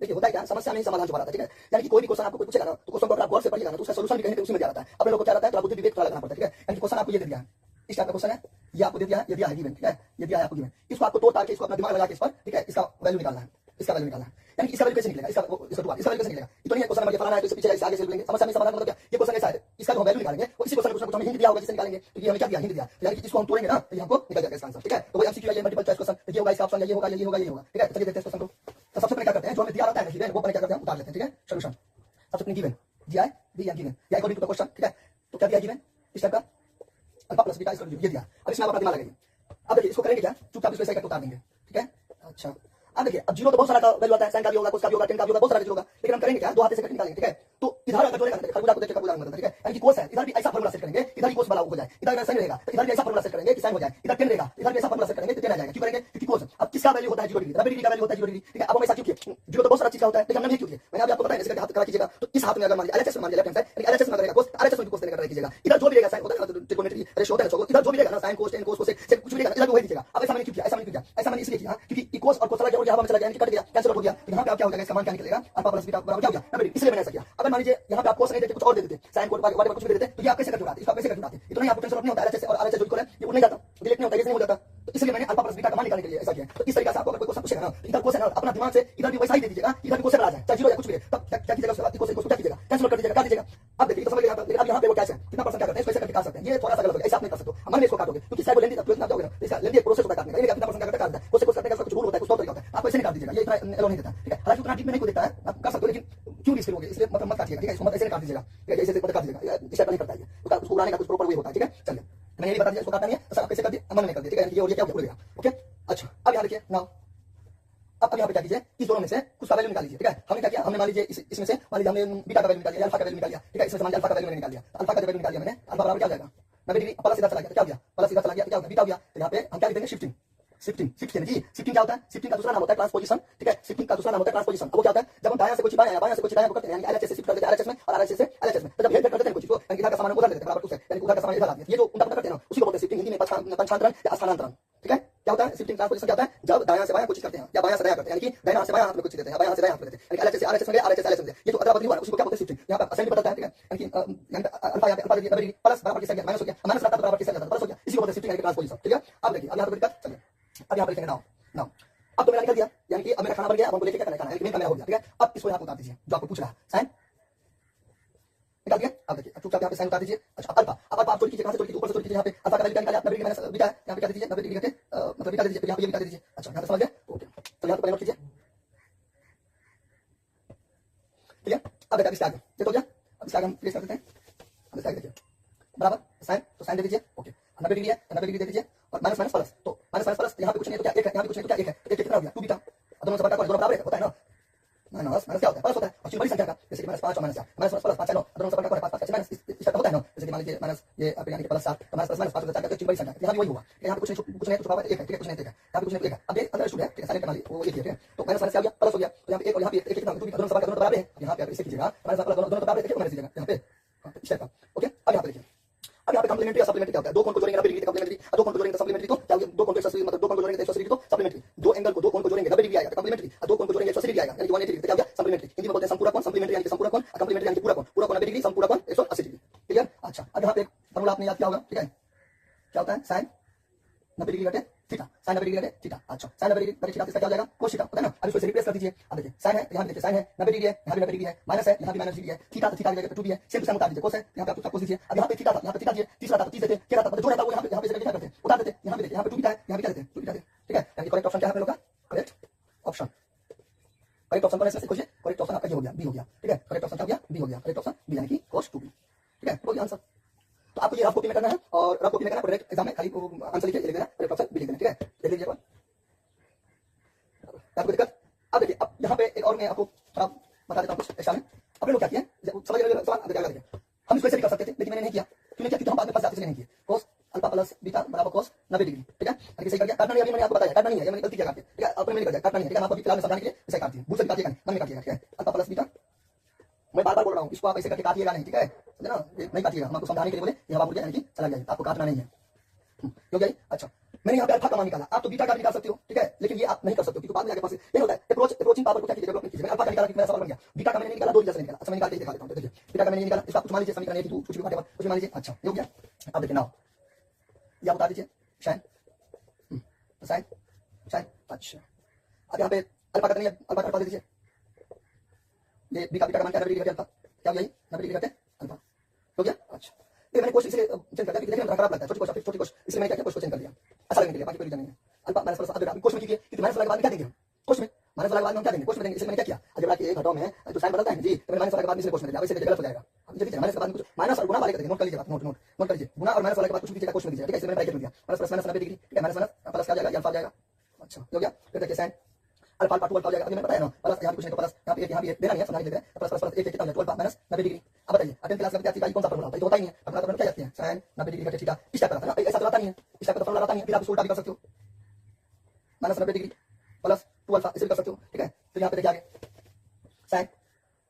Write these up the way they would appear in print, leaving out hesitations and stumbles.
देखिए होता है क्या, समस्या में ही समाधान छुपा रहता है, ठीक है। यानी कि कोई भी क्वेश्चन आपको कोई पूछेगा ना, तो क्वेश्चन को अगर आप गौर से पढ़िएगा ना, तो उसका सॉल्यूशन भी कहीं ना कहीं उसी में दिया रहता है। अपने लोग को क्या रहता है, थोड़ा बुद्धि विवेक थोड़ा लगाना पड़ता है, ठीक है। यानी कि क्वेश्चन आपको ये दे दिया है, इस टाइप का क्वेश्चन है, ये आपको दे दिया है, ये दिया है गिवन, ठीक है, ये दिया है आपको गिवन। इसको आपको तोड़ ताड़ के इसको अपना दिमाग लगा के इस पर, ठीक है, इसका वैल्यू निकालना है, इसका वैल्यू निकालना है। यानी कि इसका वैल्यू कैसे निकलेगा, इसका वैल्यू कैसे निकलेगा, ये तो नहीं है क्वेश्चन नंबर फलाना है तो इससे पीछे ऐसे आगे से लेंगे, समस्या में समाधान मतलब क्या, ये क्वेश्चन ऐसा है, इसका जो हम वैल्यू निकालेंगे वो इसी क्वेश्चन को कुछ हमें हिंट दिया होगा जिससे निकालेंगे, तो ये हमें क्या दिया, हिंट दिया, यानी कि इसको हम तोड़ेंगे ना तो ये हमको निकल जाएगा इसका आंसर, ठीक है। तो वही एमसीक्यू है, ये मल्टीपल चॉइस क्वेश्चन, ये होगा इसका ऑप्शन, ये होगा, ये होगा, ये होगा, ठीक है। चलिए देखते हैं इस क्वेश्चन को। तो सबसे पहले क्या करते हैं, जो हमें दिया रहता है गिवन, वो पहले क्या करते हैं, उतार लेते हैं, ठीक है। सॉल्यूशन सबसे पहले गिवन दिया है, दिया गिवन या अकॉर्डिंग टू द क्वेश्चन, ठीक है। तो क्या दिया गिवन, इस टाइप का अल्फा प्लस बीटा इसका ये दिया। अब इसमें आप अपना दिमाग लगाइए। अब देखिए इसको करेंगे क्या, चुपचाप इसको ऐसे करके उतार देंगे, ठीक है। अच्छा अब देखिए, अब जीरो तो बहुत सारा का वैल्यू आता है, साइन का भी होगा, कोस का भी होगा, टेन का भी होगा, बहुत सारा चीज होगा, लेकिन हम करेंगे क्या, दो हाथ से कट निकालेंगे, ठीक है। तो इधर अगर जोड़ेगा, खरबूजा को देखिए, खरबूजा मतलब, ठीक है, यानी कि कोस है, इधर भी ऐसा फार्मूला सेट करेंगे, इधर भी कोस वाला हो जाए, इधर अगर साइन रहेगा तो इधर भी ऐसा फार्मूला सेट करेंगे कि साइन हो जाए, इधर टेन रहेगा इधर भी ऐसा फार्मूला सेट करेंगे तो टेन आ जाएगा। क्यों करेंगे, क्योंकि कोस अब किसका वैल्यू होता है 0 डिग्री, 90 डिग्री का वैल्यू होता है 0 डिग्री, ठीक है। अब हम ऐसा क्यों किए, जीरो तो बहुत सारा चीज का होता है, लेकिन हमने क्यों किया, मैंने अभी आपको बताया जैसे हाथ करा कीजिएगा, तो इस हाथ में अगर मान लीजिए एलएचएस में मान लीजिए लेफ्ट हैंड साइड, एलएचएस में करेगा कोस, आरएचएस में कोस देने का ट्राई कीजिएगा, इधर जो भी रहेगा साइन होता है ना, ट्रिगोनोमेट्री रेशियो होता है, इधर जो भी रहेगा ना, साइन कोस टेन कोस कोसेक से कुछ भी रहेगा इधर वही दीजिएगा। अब ऐसा मैंने क्यों किया, ऐसा मैंने क्यों किया, ऐसा मैंने इसलिए किया क्योंकि कोस और कोस चला गया और यहाँ पर चला गया, कट गया, कैंसिल हो गया, यहाँ पे आप क्या हो जाएगा, इसका मान क्या निकलेगा, अल्फा प्लस बीटा बराबर क्या हो गया, इसलिए मैंने ऐसा किया। अगर मान लीजिए यहाँ पे आप कोस नहीं देते, कुछ और दे देते, साइन कोस वाट कुछ भी दे देते, तो ये आप कैसे कर जुड़ाते, इसको आप कैसे कर जुड़ाते, इतना ही आपको टेंशन नहीं होता, एलएचएस और आरएचएस जो इक्वल है ये उड़ नहीं जाता, डिलीट नहीं होता, ये नहीं हो जाता। तो इसलिए मैंने अल्फा प्लस बीटा का मान निकालने के लिए ऐसा किया। तो इस तरीके से आपको अगर कोई क्वेश्चन पूछेगा ना, इधर कोस है ना, अपना दिमाग से इधर भी वैसा ही दे दीजिएगा, इधर भी कोस आ जाए, चाहे जीरो या कुछ भी, तब क्या कीजिएगा, उसके बाद कोस क्या कीजिएगा, कैंसिल कर दीजिएगा, काट दीजिएगा। अब देखिए तो समझ गया, लेकिन अब यहाँ पे वो कैसे है, कितना परसेंट क्या करते हैं, इसको ऐसे करके काट सकते हैं, ये थोड़ा सा गलत हो गया, ऐसे आप नहीं कर सकते हो, मन में इसको काटोगे क्योंकि साइड लेंदी तब जाओगे ना, इसका लेंदी एक प्रोसेस होता है काटने का, ये कितना परसेंट क्या करते हैं, कोस करने का कुछ रूल होता है, कुछ तरीका होता है, आप ऐसे नहीं काट दीजिएगा, ये इतना एलो नहीं देता, ठीक है। हालांकि उतना डीप में नहीं कोई देता है, आप कर सकते हो, लेकिन क्यों रिस्क लोगे, इसलिए मतलब मत काटिएगा, ठीक है। इसको मत ऐसे काट दीजिएगा, ऐसे काट दीजिएगा, इस टाइप नहीं करता है, उसको उड़ाने का कुछ प्रॉपर वे होता है, ठीक है। चलिए मैंने ये बता दिया, इसको काटना नहीं है, तो आप कैसे कर दिए, अमल नहीं कर दिए, ठीक है। ये और ये क्या हो गया, ओके। अच्छा अब यहाँ देखिए नाउ, अब यहाँ पे क्या कीजिए, इस दोनों में से कुछ का वैल्यू निकाल लीजिए, ठीक है। हमने क्या किया, हमने मान लीजिए इसमें से मान लीजिए हमने बीटा का वैल्यू निकाल लिया, अल्फा का वैल्यू निकाल लिया, ठीक है। इसमें से मान लीजिए अल्फा का वैल्यू मैंने निकाल लिया, अल्फा का वैल्यू निकाल लिया मैंने, अल्फा बराबर क्या हो जाएगा 90 डिग्री, प्लस सीधा चला गया, क्या हो गया, प्लस सीधा चला गया, क्या हो गया, बीटा हो गया। तो यहाँ पे हम क्या लिखेंगे, शिफ्टिंग शिफ्टिंग शिफ्टिंग जी, शिफ्टिंग क्या होता है, शिफ्टिंग का दूसरा नाम होता है ट्रांसपोजिशन, ठीक है। शिफ्टिंग का दूसरा नाम होता है ट्रांसपोजिशन। अब वो क्या होता है, जब हम दायां से कुछ बायां, बायां से कुछ दायां को करते हैं, यानी एलएचएस से शिफ्ट कर देते हैं आरएचएस में और आरएचएस से एलएचएस में, तो जब हेड करते हैं कुछ को, यानी इधर का सामान उधर ले देते हैं बराबर टू से, यानी उधर का सामान इधर आ गया, ये जो उल्टा करते हैं ना, उसी को बोलते हैं शिफ्टिंग, हिंदी में पंचांतरण या स्थानांतरण, ठीक है। क्या होता है शिफ्टिंग ट्रांसपोजिशन, क्या होता है, जब दायां से बायां कुछ करते हैं या बायां से दायां करते हैं, यानी कि दायां से बायां हाथ में कुछ देते हैं, बायां से दायां हाथ में देते हैं, यानी एलएचएस से आरएचएस में गया, आरएचएस से एलएचएस में, ये जो अदला बदली हुआ है उसको क्या बोलते हैं, शिफ्टिंग। यहाँ पे असाइन भी बताता है, ठीक है, यानी अल्फा या अल्फा डिग्री प्लस बराबर किसका गया, माइनस हो गया, माइनस रहता है बराबर किसका जाता है, प्लस हो गया, इसी को बोलते हैं शिफ्टिंग यानी ट्रांसपोजिशन, ठीक है। अब देखिए अब यहाँ पे दिक्कत, चलिए अब यहाँ पे लिखेंगे नाउ, नाउ अब तो मैंने निकल दिया, यानी कि अब मेरा खाना बन गया, अब हमको लेके क्या करना है, खाना यानी कि मेरा हो गया, ठीक है। अब इसको यहाँ पे उतार दीजिए, जो आपको पूछ रहा है, साइन निकाल दिया। अब देखिए चुपचाप यहाँ पे साइन उतार दीजिए। अच्छा अब अल्फा, अब आप चोरी कीजिए, कहां से चोरी कीजिए, ऊपर से चोरी कीजिए, यहाँ पे अल्फा का वैल्यू निकालिए, 90 डिग्री माइनस बीटा है, यहाँ पे क्या दीजिए 90 डिग्री करके मतलब बीटा दीजिए, यहाँ पे ये बीटा दीजिए। अच्छा यहाँ पे समझ गए, ओके। तो यहाँ पे नोट कीजिए, ठीक है। अब देखिए इसका आगे ये तो गया, अब इसका आगे हम प्लेस कर देते हैं, अब इसका आगे देखिए बराबर साइन, तो साइन दे दीजिए, ओके। 90 डिग्री है, 90 डिग्री दे दीजिए और माइनस माइनस प्लस, तो माइनस माइनस प्लस यहाँ पे कुछ नहीं तो क्या एक है, यहाँ पे कुछ नहीं तो क्या एक है, एक कितना हो गया 2 बीटा, दोनों से बटा कर दोनों बराबर होता है ना, माइनस माइनस क्या होता है, प्लस होता है। और बड़ी संख्या का जैसे कि माइनस 5 और माइनस 4, माइनस प्लस 5 9 दोनों से बटा कर 5 5 माइनस इस होता है ना, जैसे कि मान लीजिए माइनस ये आप यहाँ पे प्लस 7 तो माइनस प्लस माइनस 5 होता है, तो बड़ी संख्या यहाँ भी वही हुआ, यहाँ पे कुछ नहीं तो एक है, ठीक है, कुछ नहीं है, यहाँ पे कुछ नहीं है, अब ये अंदर स्टूडेंट है, ठीक है, साइलेंट मान लीजिए वो एक है, तो माइनस माइनस आ गया प्लस हो गया, तो यहाँ पे एक और यहाँ पे एक कितना 2 दोनों से बटा कर दोनों बराबर है, यहाँ पे आप इसे कीजिएगा माइनस प्लस दोनों बराबर है, माइनस कीजिएगा यहाँ पे इस टाइप का, ओके। अब यहाँ पे देखिए, अब यहाँ पे कॉम्प्लीमेंट्री या सप्लीमेंट्री क्या होता है, दो कोण को जोड़ेंगे 90 डिग्री तो कॉम्प्लीमेंट्री, दो कोण को जोड़ेंगे तो सप्लीमेंट्री, तो क्या दो कोण को 180 मतलब दो कोण को जोड़ेंगे तो 180 डिग्री तो सप्लीमेंट्री, दो एंगल को दो कोण को जोड़ेंगे 90 डिग्री आएगा तो कॉम्प्लीमेंट्री, दो कोण को जोड़ेंगे 180 डिग्री आएगा यानी कि 180 डिग्री, तो क्या हो गया सप्लीमेंट्री। हिंदी में बोलते हैं संपूरक कोण, सप्लीमेंट्री यानी कि संपूरक कोण, कॉम्प्लीमेंट्री यानी कि पूरक कोण, पूरक कोण 90 डिग्री, संपूरक कोण 180 डिग्री, क्लियर। अच्छा अब यहाँ पे फॉर्मूला आपने याद किया होगा, ठीक है, क्या होता है साइन 90 डिग्री घटे थीटा, साइन 90 डिग्री घटे थीटा। अच्छा साइन 90 डिग्री घटे थीटा, इसका क्या हो जाएगा कोस थीटा, होता है ना। अब इसको रिप्लेस कर दीजिए, अब देखिए साइन है, यहाँ पे देखिए साइन है 90 डिग्री है, यहाँ भी 90 डिग्री है, माइनस है, यहाँ भी माइनस डिग्री है, थीटा तो थीटा की जगह पे 2 भी है, सेम टू सेम उतार दीजिए, कोस है यहाँ पे आप कोस दीजिए। अब यहाँ पे थीटा था, यहाँ पे थीटा दीजिए, तीसरा था 30 देते, क्या था जो रहता है वो यहाँ पे क्या करते हैं उतार देते, यहाँ पे देखिए यहाँ पे 2 बीटा है, यहाँ पे क्या देते हैं 2 बीटा देते, ठीक है। यानी करेक्ट ऑप्शन क्या है आप लोगों का, करेक्ट ऑप्शन, करेक्ट ऑप्शन पर ऐसे खोजिए, करेक्ट ऑप्शन आपका ये हो गया बी हो गया, ठीक है। करेक्ट ऑप्शन क्या हो गया बी हो गया, करेक्ट ऑप्शन बी यानी कि cos 2b, ठीक है, बोलिए आंसर। तो आपको ये रफ कॉपी में करना है और रफ कॉपी में करना है, डायरेक्ट एग्जाम में खाली आंसर लिख देना, करेक्ट ऑप्शन बी लिख देना, ठीक है, लिख लीजिए एक आपको दिक्कत। अब देखिए अब यहाँ पे एक और मैं आपको थोड़ा बता देता हूँ कुछ एक्स्ट्रा में। अपने लोग क्या किए समझ रहे हो सवाल, देखिए हम इसको ऐसे भी कर सकते थे लेकिन मैंने नहीं किया, क्यों नहीं किया, क्योंकि हम बाद में फंस जाते, इसलिए नहीं किया। cos अल्फा प्लस बीटा बराबर cos 90 डिग्री, ठीक है, यानी सही कर दिया। काटना नहीं, अभी मैंने आपको बताया काटना नहीं है, ये मैंने गलती किया काट के, ठीक है, आपने मैंने कर दिया काटना नहीं है, ठीक है। हम आपको फिलहाल समझाने के लिए इसे काट दिए, भूल से काटिएगा नहीं, मन में काटिएगा, ठीक है। अल्फा प्लस बीटा मैं बार बार बोल रहा हूँ, इसको आप ऐसे करके काटिएगा नहीं, ठीक है, समझे ना, नहीं काटिएगा, हम आपको समझाने के लिए बोले यहाँ बाबू यानी कि चला गया, आपको काटना नहीं है, क्यों गया। अच्छा मैंने यहाँ पे अल्फा का मान निकाला, आप तो बीटा का भी निकाल सकते हो, ठीक है, लेकिन ये आप नहीं कर सकते हो क्योंकि बाद में आगे पास ये होता है अप्रोचिंग पावर को क्या कीजिए, डेवलपमेंट कीजिए। मैंने अल्फा का निकाला, मेरा सवाल बन गया, बीटा का मैंने नहीं निकाला, दो जैसे निकाला। अच्छा मैं निकाल के दिखा देता हूँ, देखिए बीटा का मैंने नहीं निकाला, इसका कुछ मान लीजिए समीकरण A2 कुछ भी मान लीजिए। अच्छा ये हो गया। अब देखिए नाउ ये आप बता दीजिए साइन साइन साइन। अच्छा अब यहाँ पे अल्फा का नहीं है, अल्फा का बता दीजिए, ये बीटा का मान क्या 90 डिग्री अल्फा, क्या हो गया, 90 डिग्री करते अल्फा हो गया। अच्छा ये मैंने क्वेश्चन इसलिए चेंज कर दिया, देखिए खराब लगता है छोटी क्वेश्चन इसलिए मैंने क्या किया, क्वेश्चन चेंज कर दिया अच्छा लगने के लिए, बाकी कोई रीजन नहीं है। अल्फा माइनस प्लस, अब क्वेश्चन में कीजिए कि माइनस वाला के बाद क्या देंगे हम, क्वेश्चन में माइनस वाला के बाद हम क्या देंगे, क्वेश्चन में देंगे। इसलिए मैंने क्या किया, अलजेब्रा के घटाओ में जो साइन बदलता है जी, तो मैंने माइनस वाला के बाद इसलिए क्वेश्चन में दिया, वैसे गलत हो जाएगा। अब जल्दी माइनस के बाद कुछ माइनस और गुना वाले का नोट कर लीजिए, बात नोट कर लीजिए, गुना और माइनस वाले के बाद कुछ भी दीजिएगा, क्वेश्चन में दीजिएगा, ठीक है। इसलिए मैंने ब्रैकेट में दिया माइनस प्लस माइनस 90 डिग्री, ठीक है, माइनस माइनस प्लस क्या जाएगा, अल्फा जाएगा। अच्छा हो गया, फिर देखिए साइन अल्फा अल्फा 2 अल्फा हो जाएगा, अभी मैंने बताया ना, प्लस यहाँ कुछ नहीं तो प्लस यहाँ भी देना नहीं है, समझ लीजिए प्लस प्लस प्लस 1 कितना हो जाएगा 2 अल्फा माइनस 90 डिग्री। अब बताइए 10th क्लास का विद्यार्थी का कौन सा फॉर्मूला होता है, तो होता ही नहीं है, अपना तो क्या जाते हैं साइन 90 डिग्री का थीटा, इस टाइप का आता है, ऐसा चलाता नहीं है, इस टाइप का फॉर्मूला आता नहीं है, फिर आप इसको उल्टा भी कर सकते हो, माइनस 90 डिग्री प्लस 2 अल्फा इसे भी कर सकते हो, ठीक है। तो यहाँ पे देखिए आगे साइन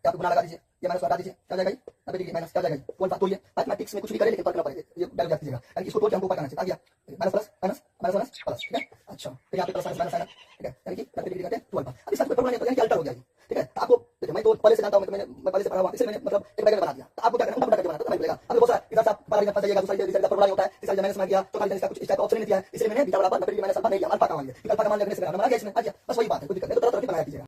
यहाँ पे गुना लगा दीजिए, ये माइनस हटा दीजिए, क्या जाएगा 90 डिग्री माइनस क्या जाएगा 2 अल्फा। तो ये मैथमेटिक्स में कुछ भी करे लेकिन फर्क ना पड़े, ये वैल्यू याद कीजिएगा, यानी इसको तोड़ के हमको ऊपर करना चाहिए, आ गया minus plus minus minus minus plus, ठीक है। अच्छा फिर यहाँ पे प्लस माइनस माइनस, ठीक है, यानी कि 90 डिग्री करते हैं 2 अल्फा। अब इसका कोई फॉर्मूला नहीं, यानी कि अल्टर हो गया ये, ठीक है। आपको देखिए मैं तो पहले से जानता हूं, मैं पहले से पढ़ा हुआ, इसलिए मैंने मतलब एक ब्रैकेट बना दिया, तो आपको क्या करना है, उल्टा करके बनाना, तो मैं बोलेगा अब बहुत सारा इधर से आप बाहर फंस जाइएगा, दूसरा इधर फॉर्मूला होता है, तीसरा मैंने समझ गया, तो खाली इसका कुछ इस टाइप का ऑप्शन नहीं दिया है, इसलिए मैंने बीटा बराबर 90 डिग्री माइनस अल्फा नहीं लिया, अल्फा का मान लिया, अल्फा का मान लगने से हमारा गया इसमें आ गया, बस वही बात है, कोई दिक्कत नहीं, तो तरह तरह की बनाया कीजिएगा।